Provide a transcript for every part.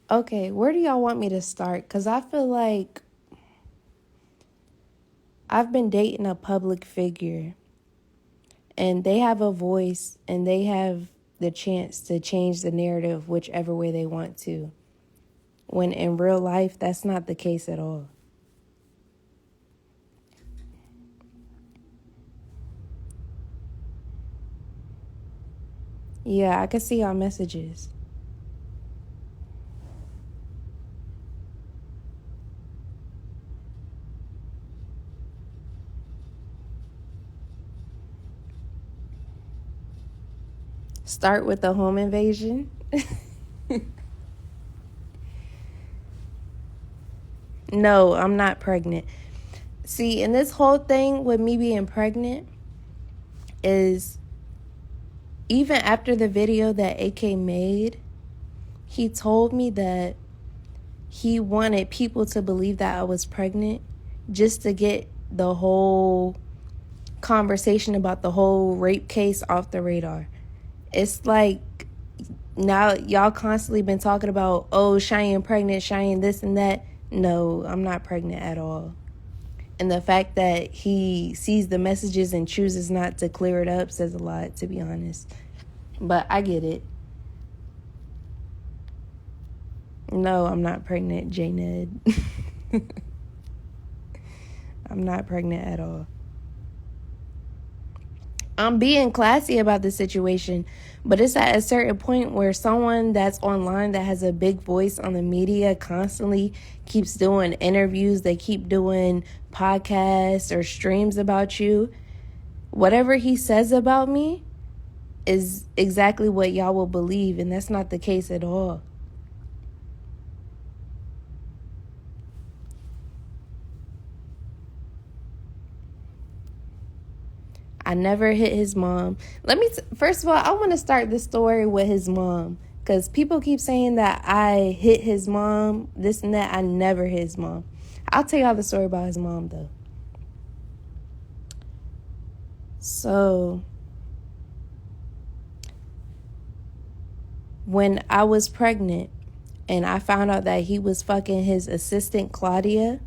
Okay, where do y'all want me to start? Because I feel like I've been dating a public figure and they have a voice and they have the chance to change the narrative whichever way they want to. When in real life, that's not the case at all. Yeah, I can see y'all messages. Start with the home invasion. No, I'm not pregnant. See, and this whole thing with me being pregnant is even after the video that AK made, he told me that he wanted people to believe that I was pregnant just to get the whole conversation about the whole rape case off the radar. It's like now y'all constantly been talking about, oh, Cheyenne pregnant, Cheyenne this and that. No, I'm not pregnant at all. And the fact that he sees the messages and chooses not to clear it up says a lot, to be honest. But I get it. No, I'm not pregnant, J Ned. I'm not pregnant at all. I'm being classy about the situation, but it's at a certain point where someone that's online that has a big voice on the media constantly keeps doing interviews, they keep doing podcasts or streams about you. Whatever he says about me is exactly what y'all will believe, and that's not the case at all. I never hit his mom. First of all, I want to start the story with his mom. Because people keep saying that I hit his mom, this and that. I never hit his mom. I'll tell y'all the story about his mom, though. So, when I was pregnant and I found out that he was fucking his assistant, Claudia,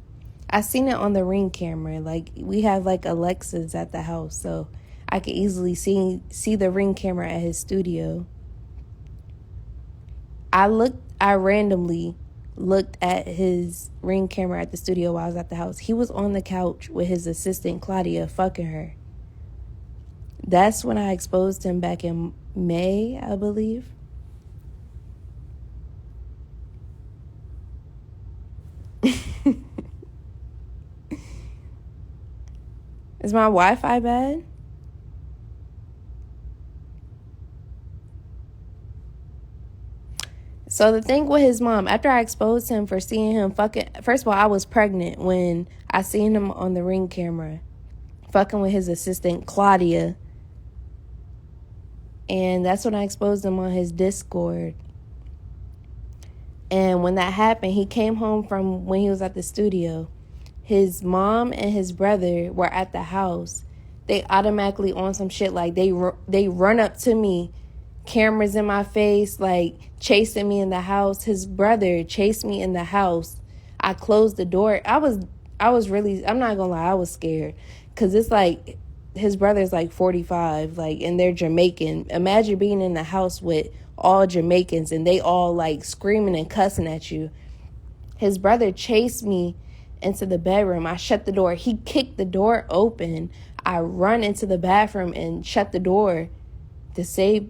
I seen it on the Ring camera. Like, we have, like, Alexas at the house, so I could easily see the Ring camera at his studio. I randomly looked at his Ring camera at the studio while I was at the house. He was on the couch with his assistant, Claudia, fucking her. That's when I exposed him back in May, I believe. Is my Wi-Fi bad? So the thing with his mom, after I exposed him for seeing him fucking, first of all, I was pregnant when I seen him on the Ring camera fucking with his assistant, Claudia. And that's when I exposed him on his Discord. And when that happened, he came home from when he was at the studio. His mom and his brother were at the house. They automatically on some shit like they run up to me, cameras in my face, like chasing me in the house. His brother chased me in the house. I closed the door. I was really, I'm not gonna lie, I was scared. Cause it's like his brother's like 45, like, and they're Jamaican. Imagine being in the house with all Jamaicans and they all like screaming and cussing at you. His brother chased me into the bedroom. I shut the door. He kicked the door open. I run into the bathroom and shut the door to say,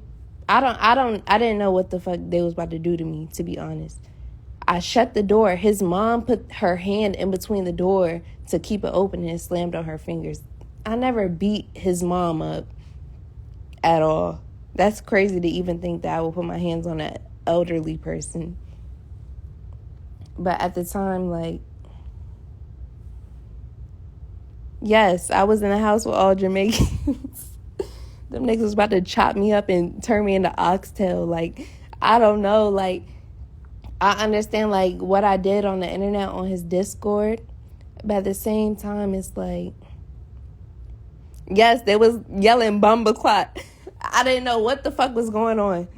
I didn't know what the fuck they was about to do to me, to be honest. I shut the door. His mom put her hand in between the door to keep it open and slammed on her fingers. I never beat his mom up at all. That's crazy to even think that I would put my hands on an elderly person. But at the time, like, yes, I was in the house with all Jamaicans. Them niggas was about to chop me up and turn me into oxtail. Like, I don't know. Like, I understand, like, what I did on the internet on his Discord. But at the same time, it's like, yes, they was yelling Bumba Clot. I didn't know what the fuck was going on.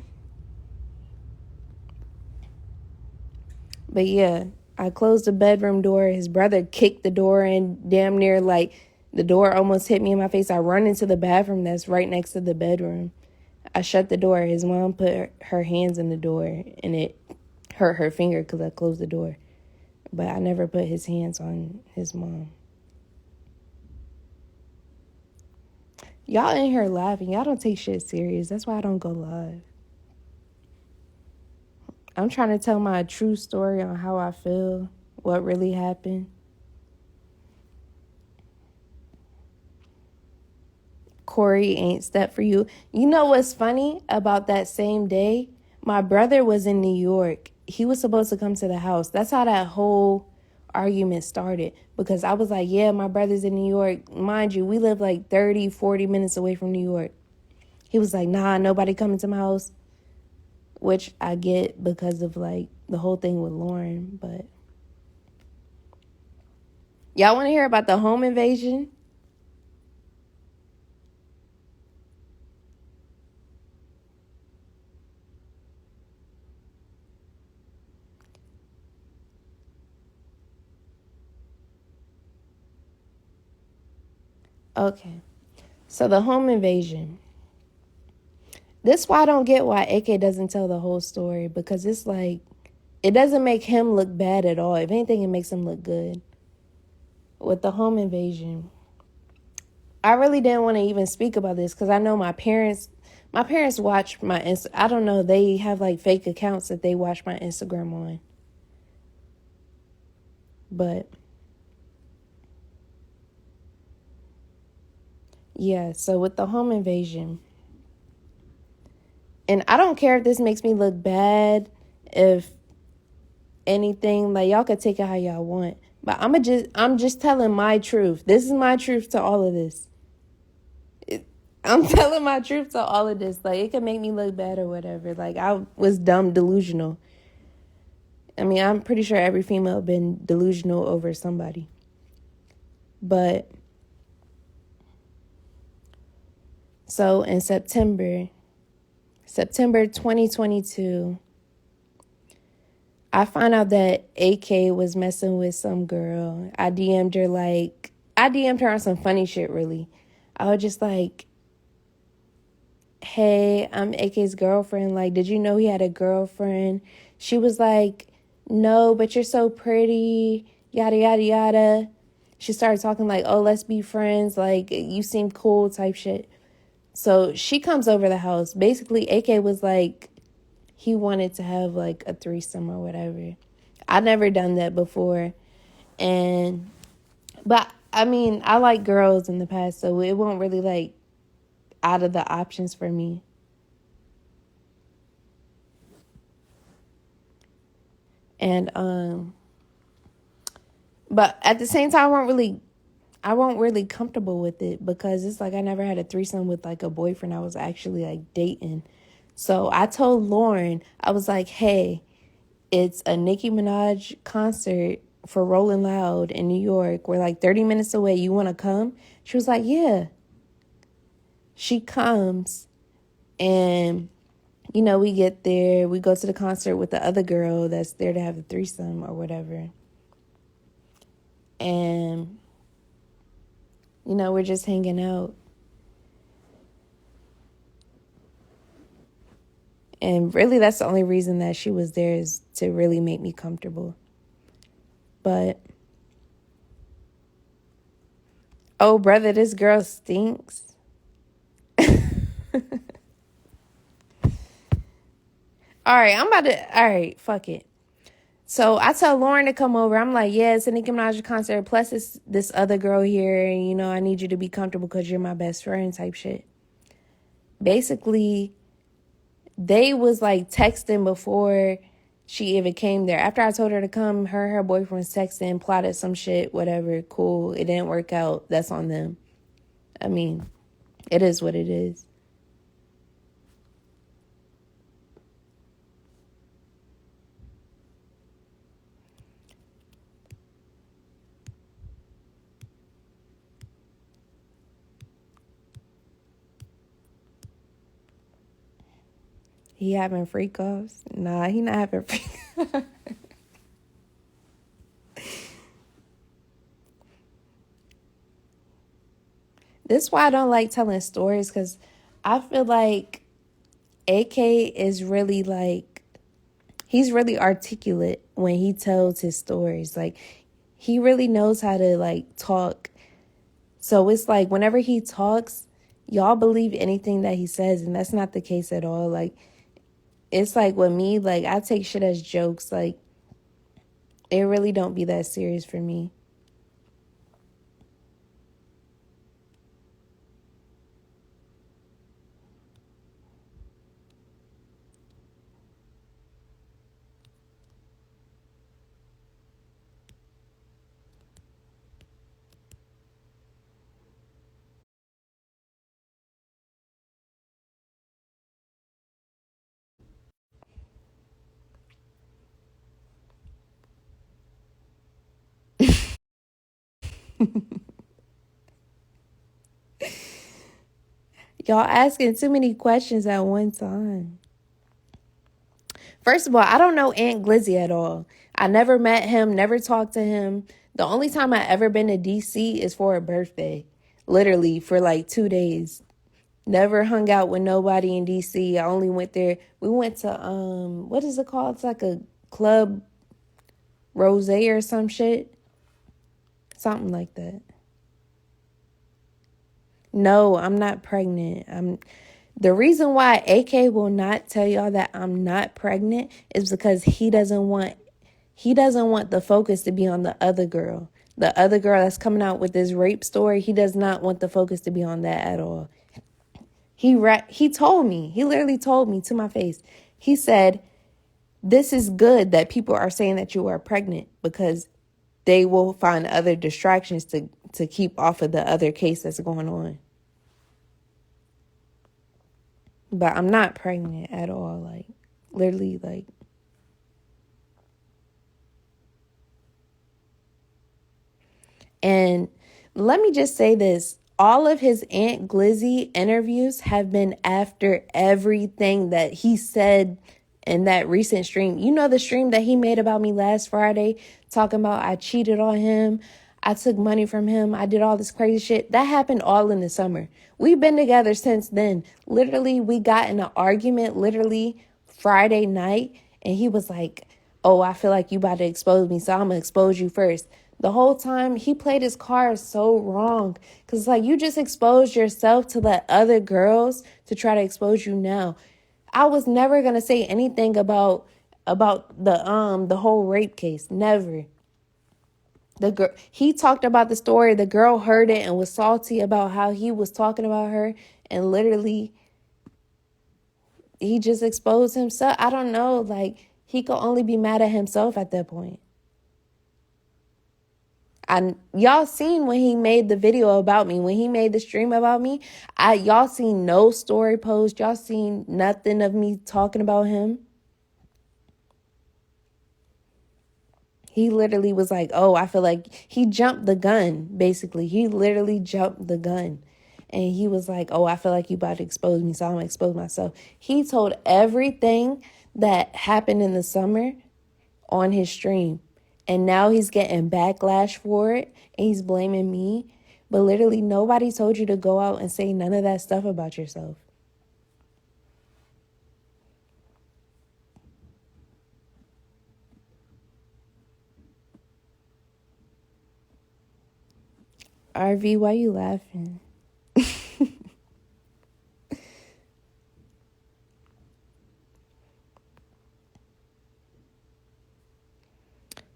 But yeah, I closed the bedroom door. His brother kicked the door in, damn near like the door almost hit me in my face. I run into the bathroom that's right next to the bedroom. I shut the door. His mom put her hands in the door, and it hurt her finger because I closed the door. But I never put his hands on his mom. Y'all in here laughing. Y'all don't take shit serious. That's why I don't go live. I'm trying to tell my true story on how I feel, what really happened. Corey ain't step for you. You know what's funny about that same day? My brother was in New York. He was supposed to come to the house. That's how that whole argument started. Because I was like, yeah, my brother's in New York. Mind you, we live like 30, 40 minutes away from New York. He was like, nah, nobody coming to my house. Which I get because of like the whole thing with Lauren. But y'all want to hear about the home invasion? Okay. So the home invasion. This why I don't get why AK doesn't tell the whole story, because it's like it doesn't make him look bad at all. If anything, it makes him look good. With the home invasion, I really didn't want to even speak about this because I know my parents watch my I don't know, they have like fake accounts that they watch my Instagram on. But yeah, so with the home invasion, and I don't care if this makes me look bad, if anything, like y'all could take it how y'all want. But I'm just telling my truth. This is my truth to all of this. I'm telling my truth to all of this. Like, it could make me look bad or whatever. Like, I was dumb, delusional. I mean, I'm pretty sure every female been delusional over somebody. But so in September 2022, I found out that AK was messing with some girl. I DM'd her on some funny shit, really. I was just like, hey, I'm AK's girlfriend. Like, did you know he had a girlfriend? She was like, no, but you're so pretty, yada, yada, yada. She started talking like, oh, let's be friends. Like, you seem cool type shit. So she comes over the house. Basically, AK was like, he wanted to have like a threesome or whatever. I've never done that before. But I mean, I like girls in the past, so it won't really like out of the options for me. And but at the same time, I won't really comfortable with it because it's like I never had a threesome with like a boyfriend I was actually like dating. So I told Lauren, I was like, hey, it's a Nicki Minaj concert for Rolling Loud in New York. We're like 30 minutes away. You want to come? She was like, yeah. She comes, and you know, we get there, we go to the concert with the other girl that's there to have the threesome or whatever. And, you know, we're just hanging out. And really, that's the only reason that she was there, is to really make me comfortable. But, oh, brother, this girl stinks. All right, fuck it. So I tell Lauren to come over. I'm like, yeah, it's a Nicki Minaj concert. Plus, it's this other girl here. And, you know, I need you to be comfortable because you're my best friend type shit. Basically, they was like texting before she even came there. After I told her to come, her and her boyfriend was texting, plotted some shit, whatever. Cool. It didn't work out. That's on them. I mean, it is what it is. He having freak offs? Nah, he not having freak. This is why I don't like telling stories, because I feel like AK is really like, he's really articulate when he tells his stories. Like, he really knows how to like talk. So it's like whenever he talks, y'all believe anything that he says, and that's not the case at all. Like, it's like with me, like I take shit as jokes. Like, it really don't be that serious for me. Y'all asking too many questions at one time. First of all, I don't know Aunt Glizzy at all. I never met him, never talked to him. The only time I ever been to DC is for a birthday. Literally for like 2 days. Never hung out with nobody in DC. I only went there. We went to what is it called? It's like a club rose or some shit. Something like that. No, I'm not pregnant. The reason why AK will not tell y'all that I'm not pregnant is because he doesn't want the focus to be on the other girl. The other girl that's coming out with this rape story, he does not want the focus to be on that at all. He told me, he literally told me to my face. He said, "This is good that people are saying that you are pregnant because they will find other distractions to keep off of the other case that's going on." But I'm not pregnant at all. Like, literally, like, and let me just say this. All of his Aunt Glizzy interviews have been after everything that he said in that recent stream. You know, the stream that he made about me last Friday, talking about I cheated on him, I took money from him, I did all this crazy shit. That happened all in the summer. We've been together since then. Literally, we got in an argument literally Friday night, and he was like, "Oh, I feel like you about to expose me, so I'm gonna expose you first." The whole time he played his cards so wrong, because like, you just exposed yourself to let other girls to try to expose you now. I was never gonna say anything about the whole rape case. Never. The girl, he talked about the story. The girl heard it and was salty about how he was talking about her, and literally he just exposed himself. I don't know, like, he could only be mad at himself at that point. Y'all seen when he made the video about me, when he made the stream about me, y'all seen no story post, y'all seen nothing of me talking about him. He literally was like, "Oh, I feel like," he jumped the gun, basically. He literally jumped the gun. And he was like, "Oh, I feel like you about to expose me, so I'm gonna expose myself." He told everything that happened in the summer on his stream. And now he's getting backlash for it, and he's blaming me. But literally nobody told you to go out and say none of that stuff about yourself. RV, why you laughing?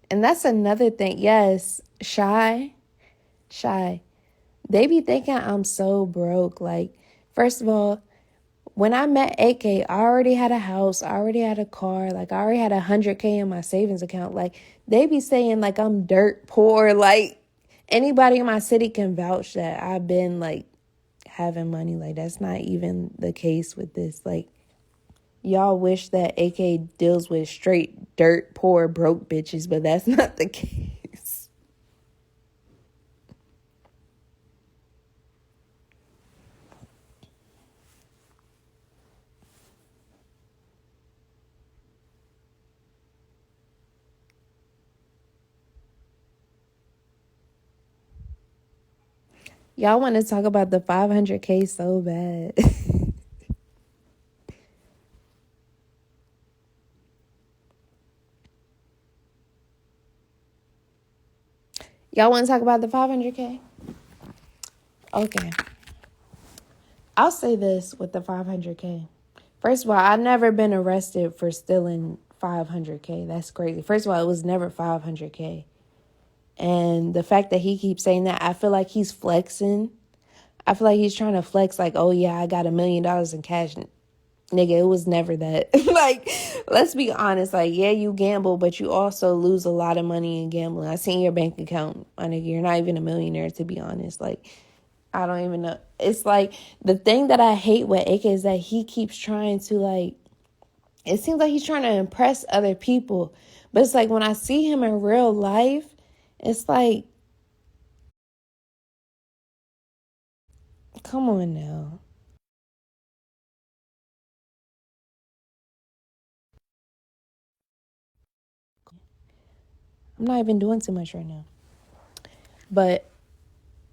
And that's another thing. Yes, shy. They be thinking I'm so broke. Like, first of all, when I met AK, I already had a house, I already had a car, like I already had 100K in my savings account. Like, they be saying like I'm dirt poor. Like, anybody in my city can vouch that I've been like having money. Like, that's not even the case with this. Like, y'all wish that AK deals with straight dirt poor broke bitches, but that's not the case. Y'all want to talk about the 500K so bad. Y'all want to talk about the 500K? Okay. I'll say this with the 500K. First of all, I've never been arrested for stealing 500K. That's crazy. First of all, it was never 500K. And the fact that he keeps saying that, I feel like he's flexing. I feel like he's trying to flex like, oh yeah, I got $1 million in cash. Nigga, it was never that. Like, let's be honest. Like, yeah, you gamble, but you also lose a lot of money in gambling. I seen your bank account, my nigga. You're not even a millionaire, to be honest. Like, I don't even know. It's like, the thing that I hate with AK is that he keeps trying to, like, it seems like he's trying to impress other people. But it's like, when I see him in real life, it's like, come on now. I'm not even doing too much right now. But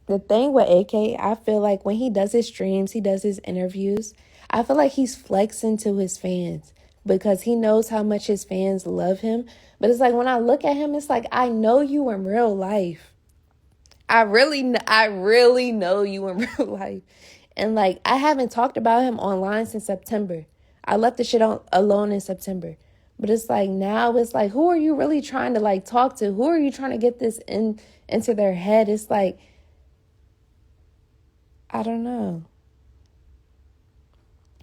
the thing with AK, I feel like when he does his streams, he does his interviews, I feel like he's flexing to his fans because he knows how much his fans love him. But it's like, when I look at him, it's like, I know you in real life. I really know you in real life. And like, I haven't talked about him online since September. I left the shit alone in September. But it's like, now it's like, who are you really trying to like talk to? Who are you trying to get this into their head? It's like, I don't know.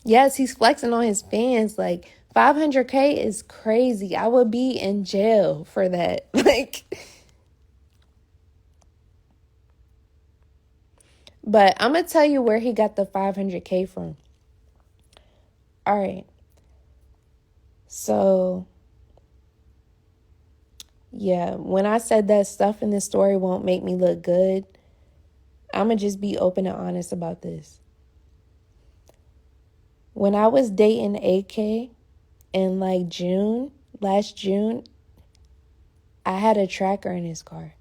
Yes, he's flexing on his fans. Like, 500K is crazy. I would be in jail for that. Like, but I'm going to tell you where he got the 500K from. All right. So, yeah, when I said that stuff in this story won't make me look good, I'm going to just be open and honest about this. When I was dating AK in like last June, I had a tracker in his car.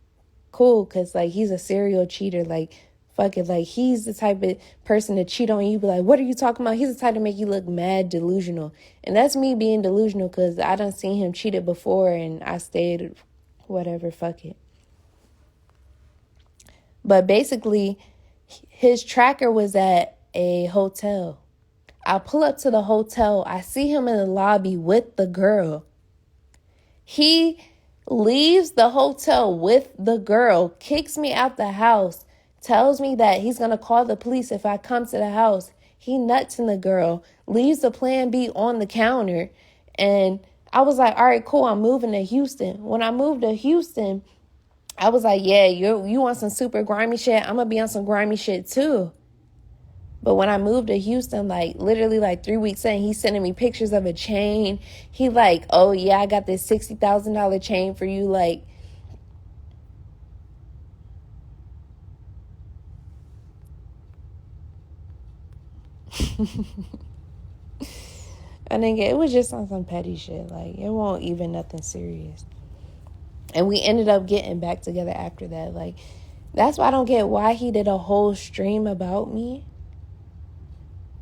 Cool, because like, he's a serial cheater. Like, fuck it, like, he's the type of person to cheat on you, be like, what are you talking about? He's the type to make you look mad delusional. And that's me being delusional, because I done seen him cheated before and I stayed, whatever, fuck it. But basically, his tracker was at a hotel. I pull up to the hotel. I see him in the lobby with the girl. He leaves the hotel with the girl, kicks me out the house, tells me that he's going to call the police if I come to the house. He nuts in the girl, leaves the plan B on the counter. And I was like, all right, cool, I'm moving to Houston. When I moved to Houston, I was like, yeah, you want some super grimy shit? I'm going to be on some grimy shit too. But when I moved to Houston, like literally like 3 weeks in, he's sending me pictures of a chain. He like, oh yeah, I got this $60,000 chain for you. Like, I think it was just on some petty shit. Like, it won't even nothing serious. And we ended up getting back together after that. Like, that's why I don't get why he did a whole stream about me.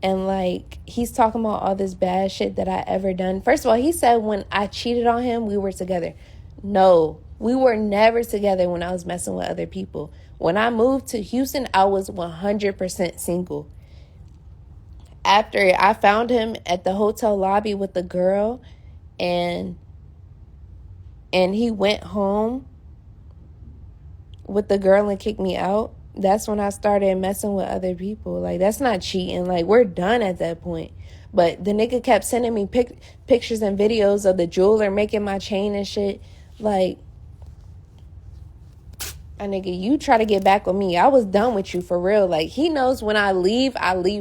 And like, he's talking about all this bad shit that I ever done. First of all, he said when I cheated on him, we were together. No, we were never together when I was messing with other people. When I moved to Houston, I was 100% single. After I found him at the hotel lobby with the girl, and he went home with the girl and kicked me out, that's when I started messing with other people. Like, that's not cheating. Like, we're done at that point. But the nigga kept sending me pictures and videos of the jeweler making my chain and shit. Like, a nigga, you try to get back with me. I was done with you for real. Like, he knows when I leave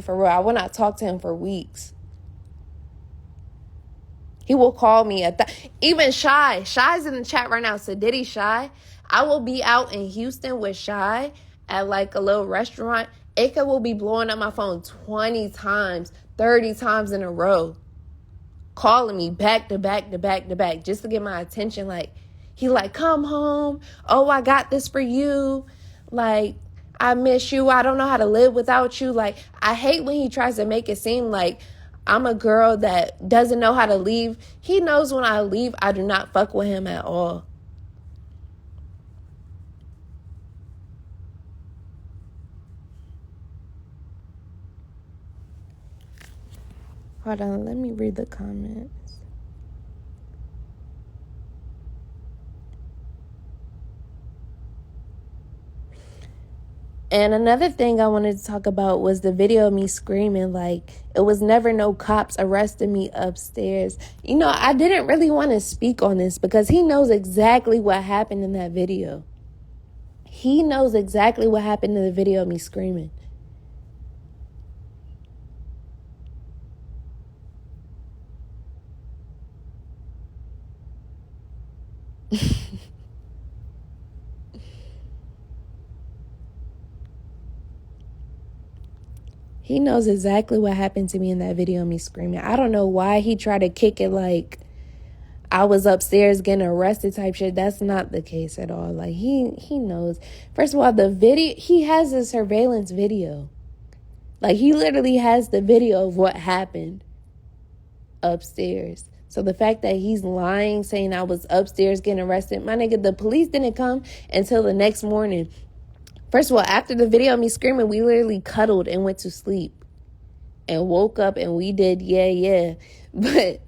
for real. I will not talk to him for weeks. He will call me even Shy's in the chat right now. So Diddy Shy, I will be out in Houston with Shy at like a little restaurant. Ika will be blowing up my phone 20 times, 30 times in a row, calling me back to back to back to back just to get my attention. Like, he like, come home. Oh, I got this for you. Like, I miss you. I don't know how to live without you. Like, I hate when he tries to make it seem like I'm a girl that doesn't know how to leave. He knows when I leave, I do not fuck with him at all. Hold on, let me read the comments. And another thing I wanted to talk about was the video of me screaming, like, it was never no cops arresting me upstairs. You know, I didn't really want to speak on this because he knows exactly what happened in that video. He knows exactly what happened in the video of me screaming. He knows exactly what happened to me in that video of me screaming. I don't know why he tried to kick it like I was upstairs getting arrested type shit. That's not the case at all. Like, he knows. First of all, the video, he has a surveillance video. Like, he literally has the video of what happened upstairs. So the fact that he's lying, saying I was upstairs getting arrested, my nigga, the police didn't come until the next morning. First of all, after the video of me screaming, we literally cuddled and went to sleep and woke up and we did yeah. But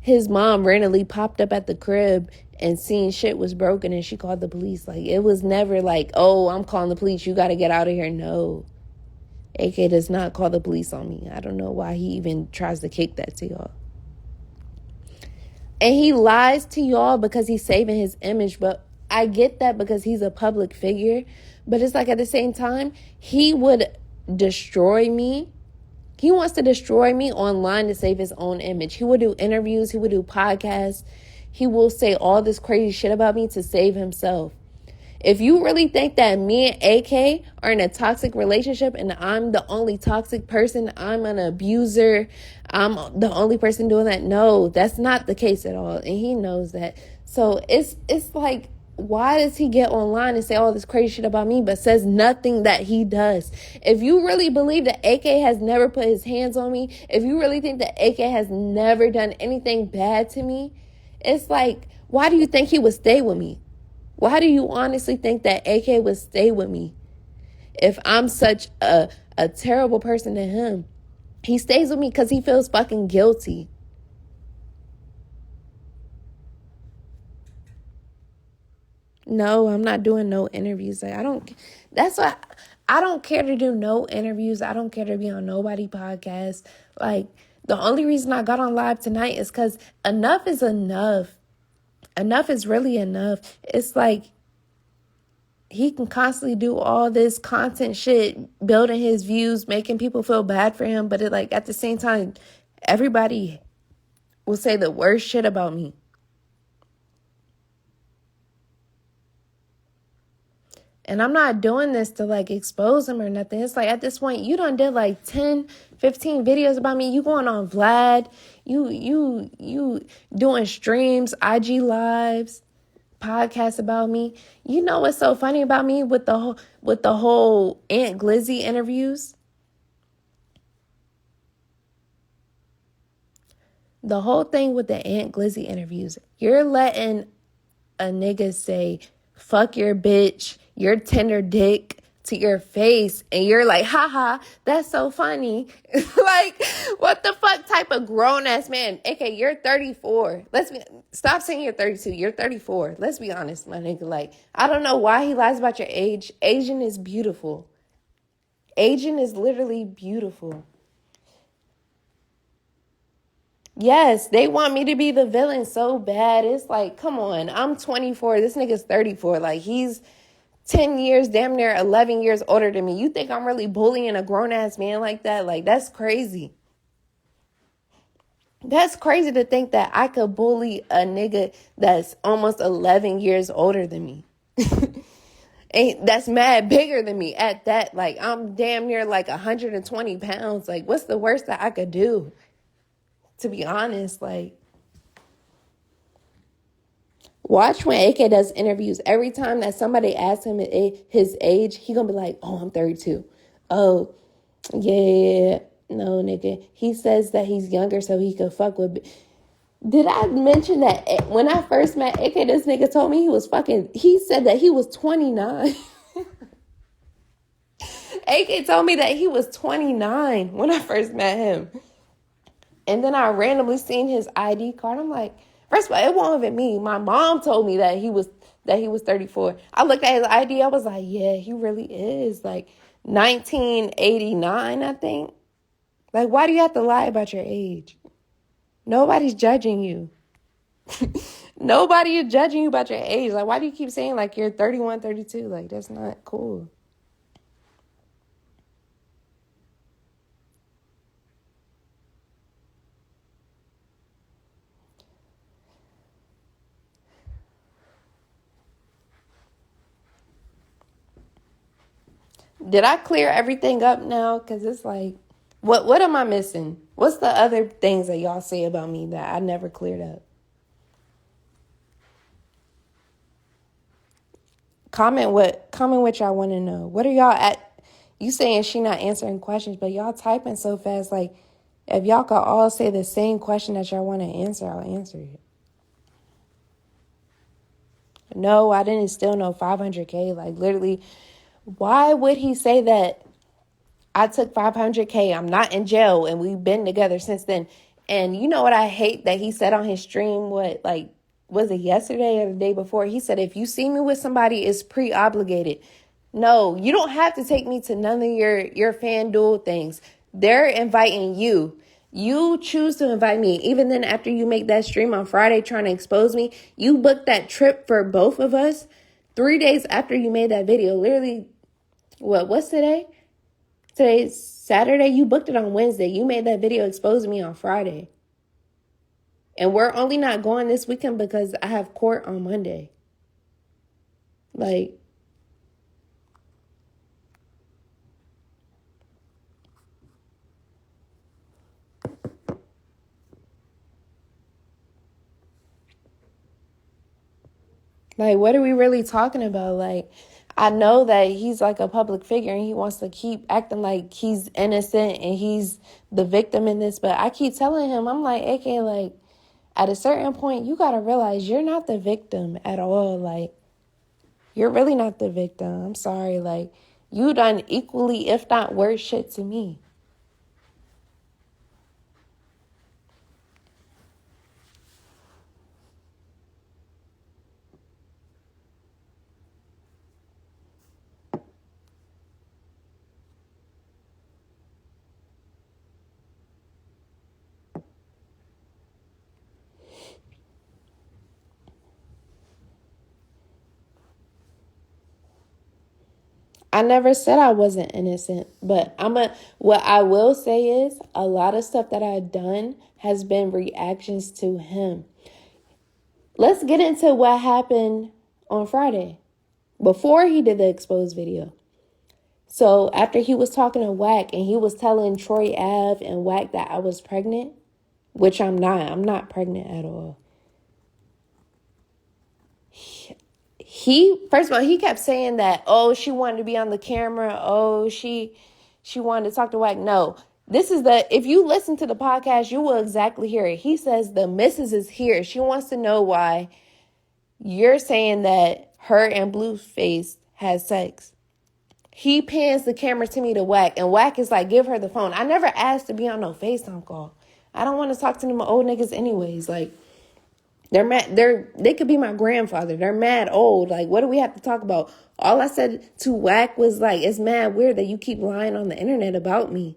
his mom randomly popped up at the crib and seen shit was broken and she called the police. Like, it was never like, oh, I'm calling the police, you got to get out of here. No. AK does not call the police on me. I don't know why he even tries to kick that to y'all. And he lies to y'all because he's saving his image. But I get that because he's a public figure. But it's like at the same time, he would destroy me. He wants to destroy me online to save his own image. He would do interviews. He would do podcasts. He will say all this crazy shit about me to save himself. If you really think that me and AK are in a toxic relationship and I'm the only toxic person, I'm an abuser, I'm the only person doing that, no, that's not the case at all. And he knows that. So it's like, why does he get online and say all this crazy shit about me but says nothing that he does? If you really believe that AK has never put his hands on me, if you really think that AK has never done anything bad to me, it's like, why do you think he would stay with me? Why do you honestly think that AK would stay with me if I'm such a terrible person to him? He stays with me because he feels fucking guilty. No, I'm not doing no interviews. Like, that's why I don't care to do no interviews. I don't care to be on nobody podcast. Like, the only reason I got on live tonight is because enough is enough. Enough is really enough. It's like he can constantly do all this content shit, building his views, making people feel bad for him. But at the same time, everybody will say the worst shit about me. And I'm not doing this to expose him or nothing. It's like at this point, you done did 10, 15 videos about me. You going on Vlad. You doing streams, IG lives, podcasts about me. You know what's so funny about me with the whole Aunt Glizzy interviews? The whole thing with the Aunt Glizzy interviews, you're letting a nigga say, fuck your bitch, your tender dick to your face, and you're like, haha, that's so funny. What the fuck type of grown-ass man? AK, you're 34. Stop saying you're 32. You're 34. Let's be honest, my nigga. I don't know why he lies about your age. Aging is beautiful. Aging is literally beautiful. Yes, they want me to be the villain so bad. It's like, come on, I'm 24. This nigga's 34. He's 10 years, damn near 11 years older than me. You think I'm really bullying a grown-ass man like that? That's crazy. That's crazy to think that I could bully a nigga that's almost 11 years older than me. And that's mad bigger than me at that. I'm damn near 120 pounds. What's the worst that I could do? To be honest, Watch when AK does interviews. Every time that somebody asks him his age, he gonna be like, oh, I'm 32. Oh, yeah. No, nigga. He says that he's younger so he could fuck with... Did I mention that when I first met AK, this nigga told me he said that he was 29. AK told me that he was 29 when I first met him. And then I randomly seen his ID card. I'm like, first of all, it wasn't even me. My mom told me that he was 34. I looked at his ID. I was like, yeah, he really is. Like 1989, I think. Like, why do you have to lie about your age? Nobody's judging you. Nobody is judging you about your age. Like, why do you keep saying like you're 31, 32? Like, that's not cool. Did I clear everything up now? Because it's like, what am I missing? What's the other things that y'all say about me that I never cleared up? Comment what y'all want to know. What are y'all at? You saying she not answering questions, but y'all typing so fast. Like, if y'all could all say the same question that y'all want to answer, I'll answer it. No, I didn't steal no 500K. Like, literally, why would he say that I took 500K? I'm not in jail, and we've been together since then. And you know what I hate that he said on his stream, was it yesterday or the day before? He said, if you see me with somebody, it's pre-obligated. No, you don't have to take me to none of your FanDuel things. They're inviting you. You choose to invite me. Even then, after you make that stream on Friday trying to expose me, you booked that trip for both of us 3 days after you made that video. Literally, what's today? Today's Saturday. You booked it on Wednesday. You made that video exposing me on Friday. And we're only not going this weekend because I have court on Monday. Like, what are we really talking about? Like, I know that he's like a public figure and he wants to keep acting like he's innocent and he's the victim in this. But I keep telling him, I'm like, AK, like, at a certain point, you got to realize you're not the victim at all. Like, you're really not the victim. I'm sorry. Like, you done equally, if not worse shit to me. I never said I wasn't innocent, but what I will say is a lot of stuff that I've done has been reactions to him. Let's get into what happened on Friday before he did the exposed video. So after he was talking to Wack and he was telling Troy Ave and Wack that I was pregnant, which I'm not. I'm not pregnant at all. First of all, he kept saying that, oh, she wanted to be on the camera. Oh, she wanted to talk to Wack. No, if you listen to the podcast, you will exactly hear it. He says the missus is here. She wants to know why you're saying that her and Blueface has sex. He pans the camera to me to Wack, and Wack is like, give her the phone. I never asked to be on no FaceTime call. I don't want to talk to them old niggas anyways. Like, they're mad. They could be my grandfather. They're mad old. Like, what do we have to talk about? All I said to Wack was like, it's mad weird that you keep lying on the internet about me.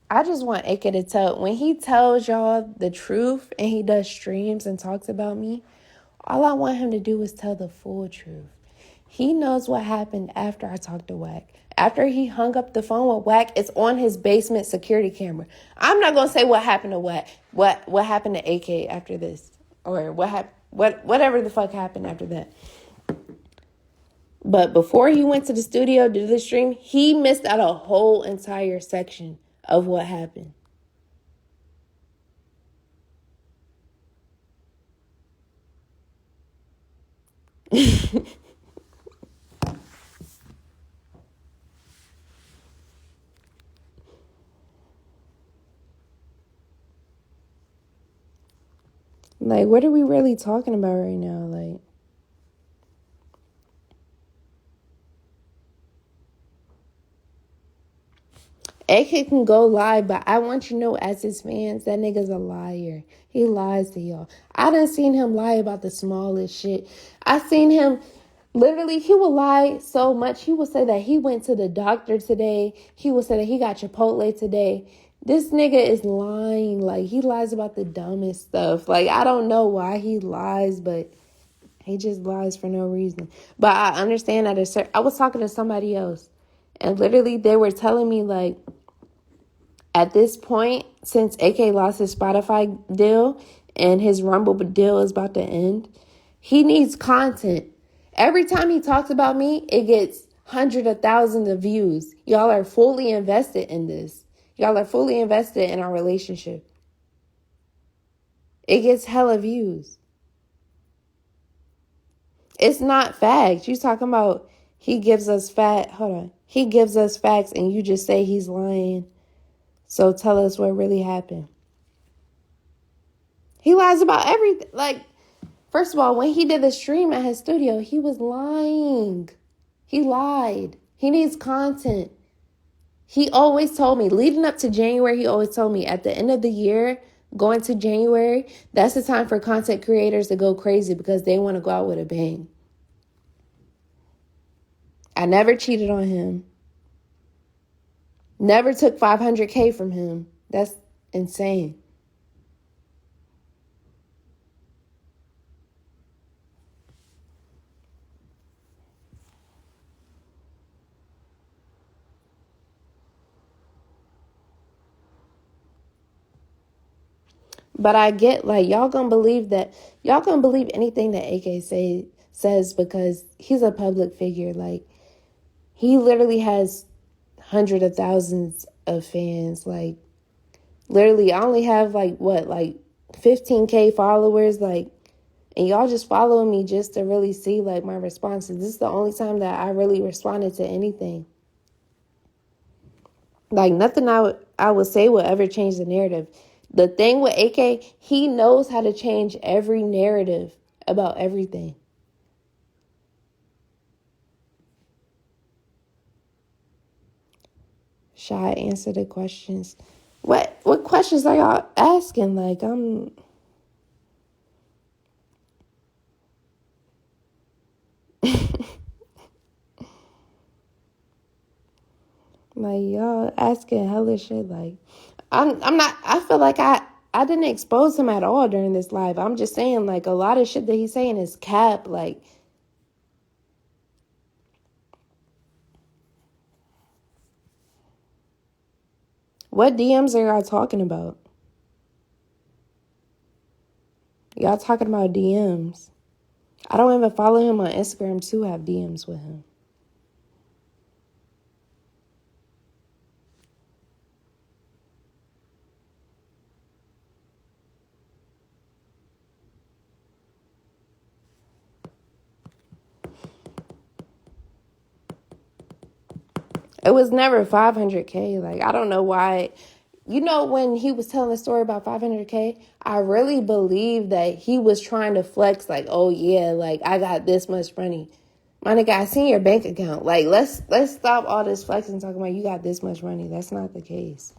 I just want AK to tell, when he tells y'all the truth and he does streams and talks about me, all I want him to do is tell the full truth. He knows what happened after I talked to Wack. After he hung up the phone with Wack, it's on his basement security camera. I'm not going to say what happened to Wack. What happened to AK after this? Or what happened? Whatever the fuck happened after that. But before he went to the studio to do the stream, he missed out a whole entire section of what happened. Like, what are we really talking about right now? Like, AK can go live, but I want you to know, as his fans, that nigga's a liar. He lies to y'all. I done seen him lie about the smallest shit. I seen him, literally, he will lie so much. He will say that he went to the doctor today. He will say that he got Chipotle today. This nigga is lying. Like, he lies about the dumbest stuff. Like, I don't know why he lies, but he just lies for no reason. But I understand that I was talking to somebody else, and literally they were telling me, like, at this point, since AK lost his Spotify deal and his Rumble deal is about to end, he needs content. Every time he talks about me, it gets hundreds of thousands of views. Y'all are fully invested in this. Y'all are fully invested in our relationship. It gets hella views. It's not facts. You talking about he gives us He gives us facts and you just say he's lying. So tell us what really happened. He lies about everything. Like, first of all, when he did the stream at his studio, he was lying. He lied. He needs content. He always told me, leading up to January, he always told me at the end of the year, going to January, that's the time for content creators to go crazy because they want to go out with a bang. I never cheated on him. Never took 500K from him. That's insane. But I get, like, y'all gonna believe anything that AK says because he's a public figure. Like, he literally has hundreds of thousands of fans. Like, literally, I only have, like, 15K followers. Like, and y'all just following me just to really see, like, my responses. This is the only time that I really responded to anything. Like, nothing I would say will ever change the narrative. The thing with AK, he knows how to change every narrative about everything. Should I answer the questions? What questions are y'all asking? Like, like, y'all asking hella shit. Like, I'm not, I feel like I didn't expose him at all during this live. I'm just saying, like, a lot of shit that he's saying is cap. Like, what DMs are y'all talking about? Y'all talking about DMs. I don't even follow him on Instagram to have DMs with him. It was never 500K. Like, I don't know why. You know, when he was telling the story about 500K, I really believe that he was trying to flex, like, oh, yeah, like, I got this much money. My nigga, I seen your bank account. Like, let's stop all this flexing, talking about you got this much money. That's not the case.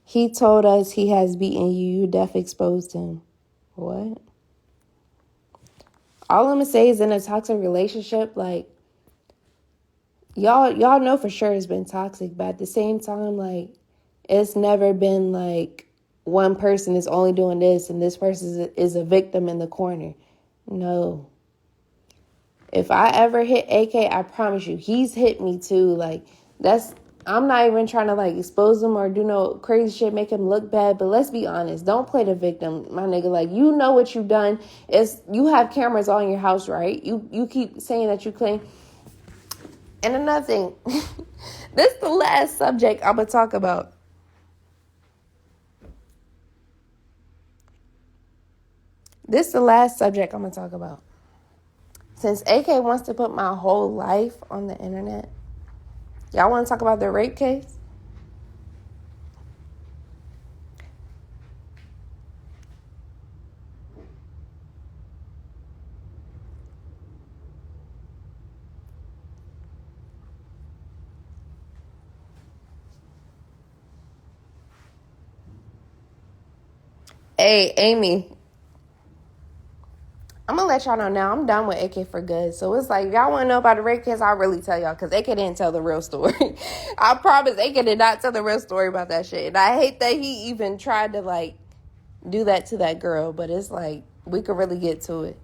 He told us he has beaten you. You def exposed him. What? All I'm going to say is in a toxic relationship, like, y'all know for sure it's been toxic, but at the same time, like, it's never been like one person is only doing this and this person is a victim in the corner. No. If I ever hit AK, I promise you, he's hit me too. Like, that's I'm not even trying to like expose him or do no crazy shit, make him look bad. But let's be honest. Don't play the victim, my nigga. Like, you know what you done. You have cameras all in your house, right? You keep saying that you clean. And another thing, this is the last subject I'm going to talk about. This is the last subject I'm going to talk about. Since AK wants to put my whole life on the internet, y'all want to talk about the rape case? Hey, Amy, I'm going to let y'all know now. I'm done with AK for good. So it's like, if y'all want to know about the rape case, I'll really tell y'all. Because AK didn't tell the real story. I promise AK did not tell the real story about that shit. And I hate that he even tried to, like, do that to that girl. But it's like, we could really get to it.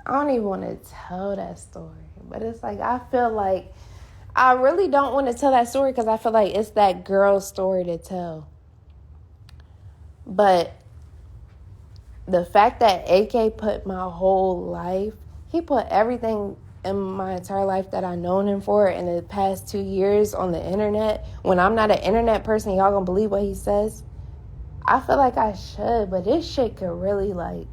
I don't even want to tell that story. But it's like, I feel like I really don't want to tell that story because I feel like it's that girl's story to tell. But the fact that AK put my whole life, he put everything in my entire life that I've known him for in the past 2 years on the internet. When I'm not an internet person, y'all gonna believe what he says? I feel like I should, but this shit could really like...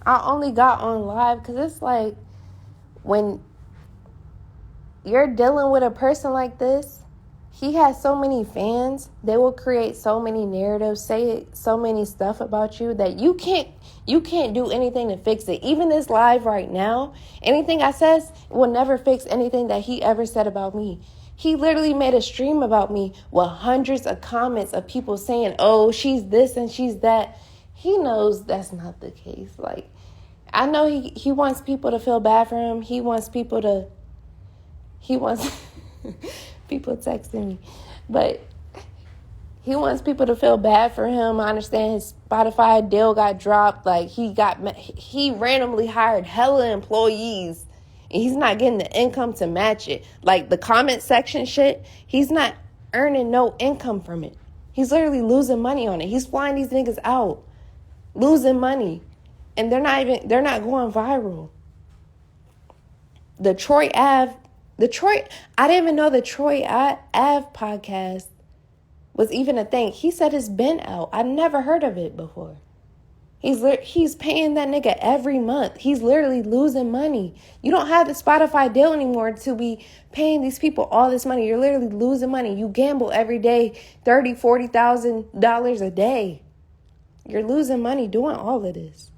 I only got on live because it's like, when you're dealing with a person like this, he has so many fans. They will create so many narratives, say so many stuff about you that you can't do anything to fix it. Even this live right now, anything I says will never fix anything that he ever said about me. He literally made a stream about me with hundreds of comments of people saying, oh, she's this and she's that. He knows that's not the case. Like, I know he wants people to feel bad for him. He wants people people texting me, but he wants people to feel bad for him. I understand his Spotify deal got dropped. Like, he randomly hired hella employees and he's not getting the income to match it. Like, the comment section shit, he's not earning no income from it. He's literally losing money on it. He's flying these niggas out, losing money. And they're not going viral. I didn't even know the Troy Ave podcast was even a thing. He said it's been out. I never heard of it before. He's paying that nigga every month. He's literally losing money. You don't have the Spotify deal anymore to be paying these people all this money. You're literally losing money. You gamble every day, $30,000, $40,000 a day. You're losing money doing all of this.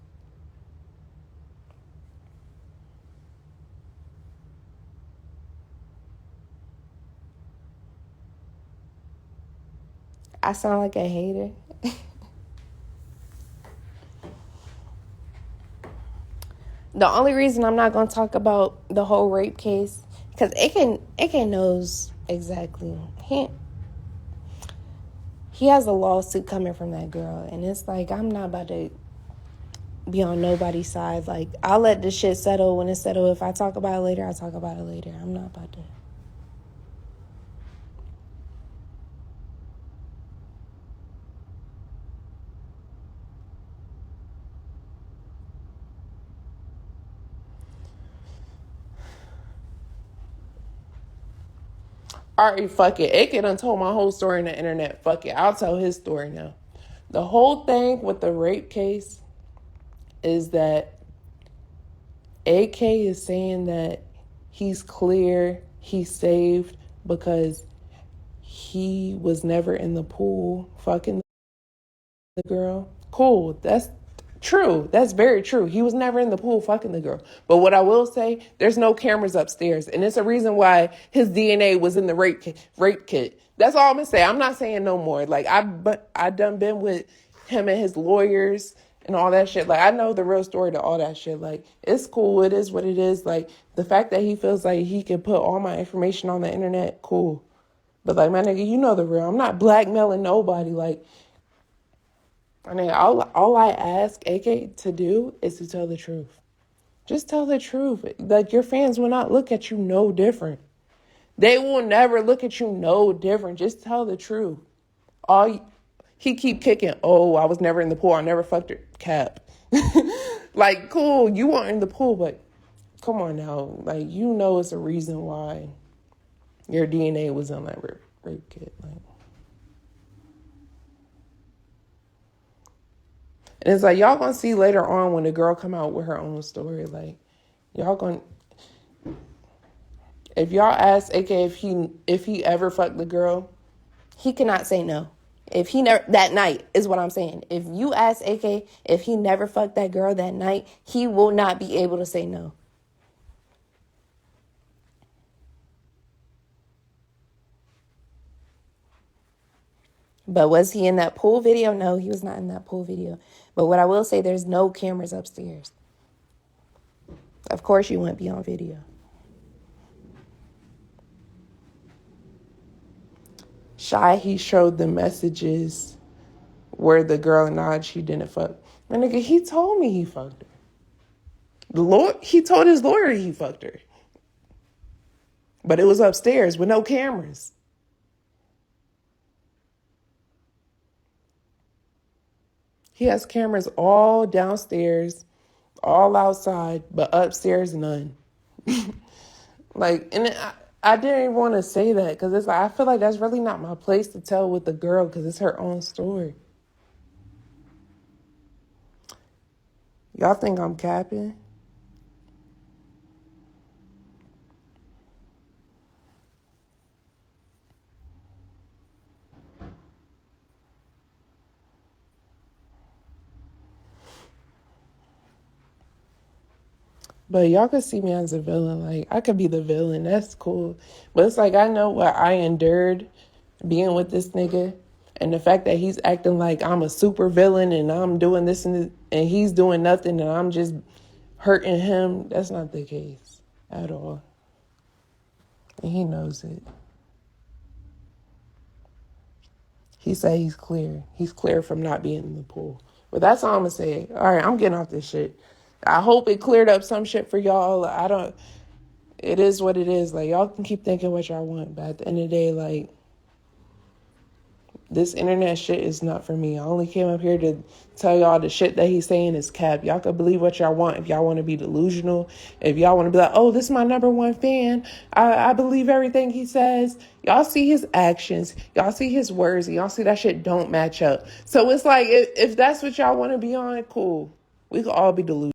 I sound like a hater. The only reason I'm not going to talk about the whole rape case, because AK knows exactly. He has a lawsuit coming from that girl, and it's like, I'm not about to be on nobody's side. Like, I'll let this shit settle when it's settled. If I talk about it later, I'll talk about it later. I'm not about to. Alright, fuck it. AK done told my whole story on the internet. Fuck it. I'll tell his story now. The whole thing with the rape case is that AK is saying that he's clear, he's saved, because he was never in the pool fucking the girl. Cool. That's true. That's very true. He was never in the pool fucking the girl. But what I will say, there's no cameras upstairs. And it's a reason why his DNA was in the rape kit. That's all I'm going to say. I'm not saying no more. Like, I done been with him and his lawyers and all that shit. Like, I know the real story to all that shit. Like, it's cool. It is what it is. Like, the fact that he feels like he can put all my information on the internet, cool. But, like, my nigga, you know the real. I'm not blackmailing nobody. Like, I mean, all I ask AK to do is to tell the truth. Just tell the truth. Like, your fans will not look at you no different. They will never look at you no different. Just tell the truth. He keep kicking, oh, I was never in the pool. I never fucked her. Cap. Like, cool, you weren't in the pool, but come on now. Like, you know it's a reason why your DNA was on that rape kit. Like, and it's like, y'all gonna see later on when the girl come out with her own story. Like, y'all gonna, if y'all ask AK if he ever fucked the girl, He cannot say no. If he never, that night is what I'm saying. If you ask AK if he never fucked that girl that night, he will not be able to say no. But was he in that pool video? No, he was not in that pool video. But what I will say, there's no cameras upstairs. Of course you wouldn't be on video. Shy, he showed the messages where the girl acknowledged she didn't fuck. My nigga, he told me he fucked her. He told his lawyer he fucked her. But it was upstairs with no cameras. He has cameras all downstairs, all outside, but upstairs, none. Like, and I didn't even want to say that because it's like, I feel like that's really not my place to tell with the girl because it's her own story. Y'all think I'm capping? But y'all could see me as a villain. Like, I could be the villain. That's cool. But it's like, I know what I endured being with this nigga. And the fact that he's acting like I'm a super villain and I'm doing this and he's doing nothing and I'm just hurting him. That's not the case at all. And he knows it. He said he's clear. He's clear from not being in the pool. But that's all I'm going to say. All right, I'm getting off this shit. I hope it cleared up some shit for y'all. It is what it is. Like, y'all can keep thinking what y'all want. But at the end of the day, like, this internet shit is not for me. I only came up here to tell y'all the shit that he's saying is cap. Y'all can believe what y'all want if y'all want to be delusional. If y'all want to be like, oh, this is my number one fan. I believe everything he says. Y'all see his actions. Y'all see his words. And y'all see that shit don't match up. So it's like, if that's what y'all want to be on, cool. We could all be delusional.